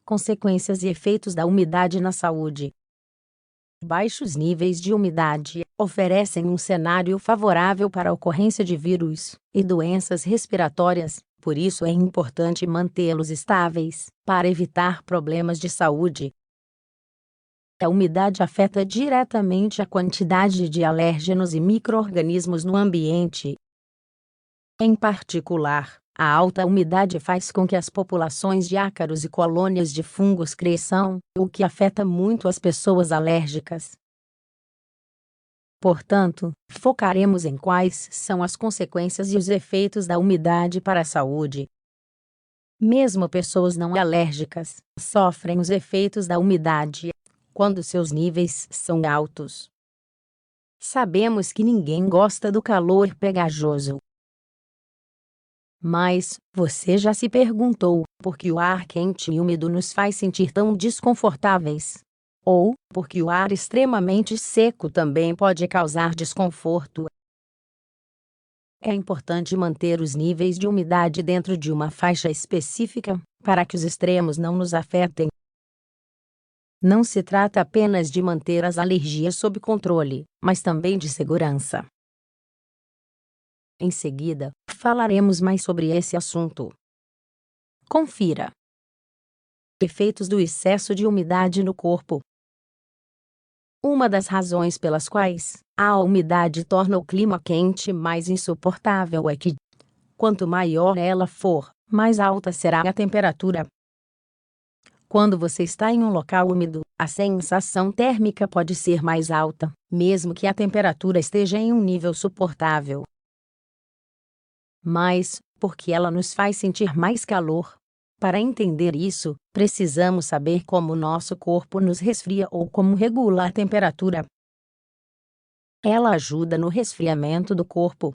Consequências e efeitos da umidade na saúde. Baixos níveis de umidade oferecem um cenário favorável para a ocorrência de vírus e doenças respiratórias, por isso é importante mantê-los estáveis, para evitar problemas de saúde. A umidade afeta diretamente a quantidade de alérgenos e micro-organismos no ambiente. Em particular, a alta umidade faz com que as populações de ácaros e colônias de fungos cresçam, o que afeta muito as pessoas alérgicas. Portanto, focaremos em quais são as consequências e os efeitos da umidade para a saúde. Mesmo pessoas não alérgicas sofrem os efeitos da umidade quando seus níveis são altos. Sabemos que ninguém gosta do calor pegajoso. Mas, você já se perguntou por que o ar quente e úmido nos faz sentir tão desconfortáveis? Ou, por que o ar extremamente seco também pode causar desconforto? É importante manter os níveis de umidade dentro de uma faixa específica, para que os extremos não nos afetem. Não se trata apenas de manter as alergias sob controle, mas também de segurança. Em seguida, falaremos mais sobre esse assunto. Confira. Efeitos do excesso de umidade no corpo. Uma das razões pelas quais a umidade torna o clima quente mais insuportável é que, quanto maior ela for, mais alta será a temperatura. Quando você está em um local úmido, a sensação térmica pode ser mais alta, mesmo que a temperatura esteja em um nível suportável. Mas, por que ela nos faz sentir mais calor? Para entender isso, precisamos saber como nosso corpo nos resfria ou como regula a temperatura. Ela ajuda no resfriamento do corpo.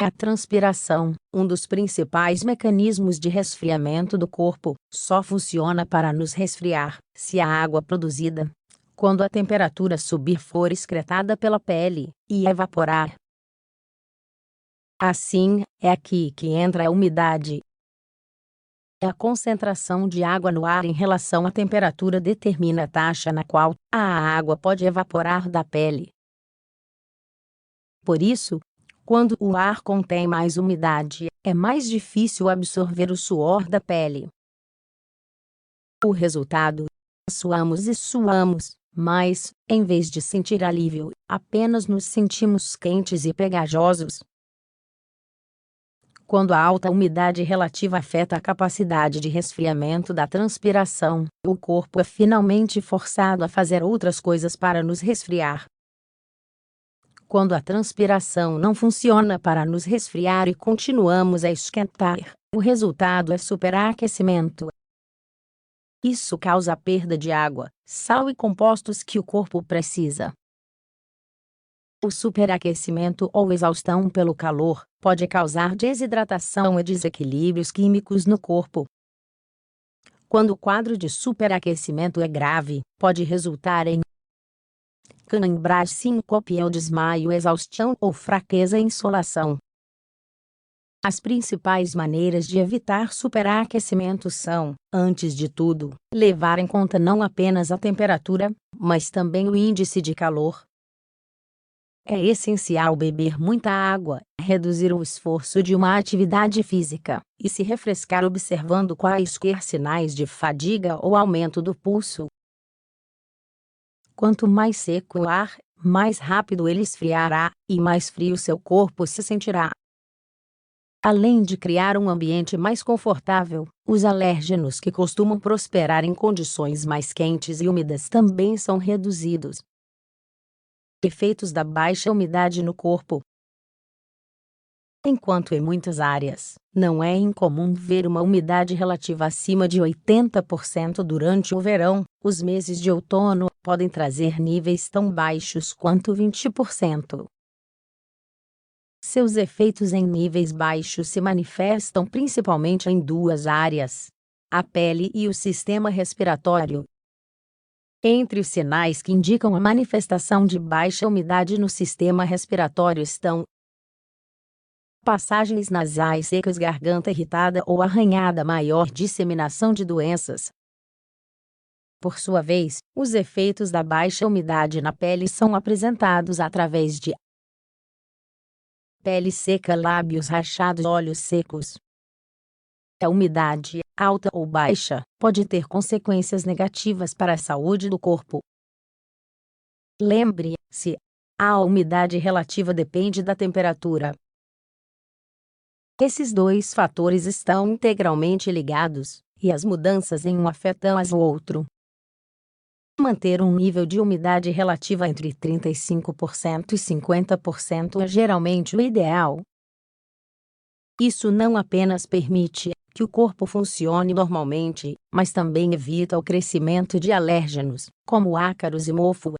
A transpiração, um dos principais mecanismos de resfriamento do corpo, só funciona para nos resfriar se a água produzida, quando a temperatura subir, for excretada pela pele e evaporar. Assim, é aqui que entra a umidade. A concentração de água no ar em relação à temperatura determina a taxa na qual a água pode evaporar da pele. Por isso, quando o ar contém mais umidade, é mais difícil absorver o suor da pele. O resultado: suamos e suamos, mas, em vez de sentir alívio, apenas nos sentimos quentes e pegajosos. Quando a alta umidade relativa afeta a capacidade de resfriamento da transpiração, o corpo é finalmente forçado a fazer outras coisas para nos resfriar. Quando a transpiração não funciona para nos resfriar e continuamos a esquentar, o resultado é superaquecimento. Isso causa a perda de água, sal e compostos que o corpo precisa. O superaquecimento ou exaustão pelo calor pode causar desidratação e desequilíbrios químicos no corpo. Quando o quadro de superaquecimento é grave, pode resultar em cãibra, síncope ou desmaio, exaustão ou fraqueza e insolação. As principais maneiras de evitar superaquecimento são, antes de tudo, levar em conta não apenas a temperatura, mas também o índice de calor. É essencial beber muita água, reduzir o esforço de uma atividade física, e se refrescar observando quaisquer sinais de fadiga ou aumento do pulso. Quanto mais seco o ar, mais rápido ele esfriará, e mais frio seu corpo se sentirá. Além de criar um ambiente mais confortável, os alérgenos que costumam prosperar em condições mais quentes e úmidas também são reduzidos. Efeitos da baixa umidade no corpo. Enquanto em muitas áreas, não é incomum ver uma umidade relativa acima de 80% durante o verão, os meses de outono podem trazer níveis tão baixos quanto 20%. Seus efeitos em níveis baixos se manifestam principalmente em duas áreas: a pele e o sistema respiratório. Entre os sinais que indicam a manifestação de baixa umidade no sistema respiratório estão passagens nasais secas, garganta irritada ou arranhada, maior disseminação de doenças. Por sua vez, os efeitos da baixa umidade na pele são apresentados através de pele seca, lábios rachados, olhos secos. A umidade, alta ou baixa, pode ter consequências negativas para a saúde do corpo. Lembre-se, a umidade relativa depende da temperatura. Esses dois fatores estão integralmente ligados, e as mudanças em um afetam o outro. Manter um nível de umidade relativa entre 35% e 50% é geralmente o ideal. Isso não apenas permite que o corpo funcione normalmente, mas também evita o crescimento de alérgenos, como ácaros e mofo,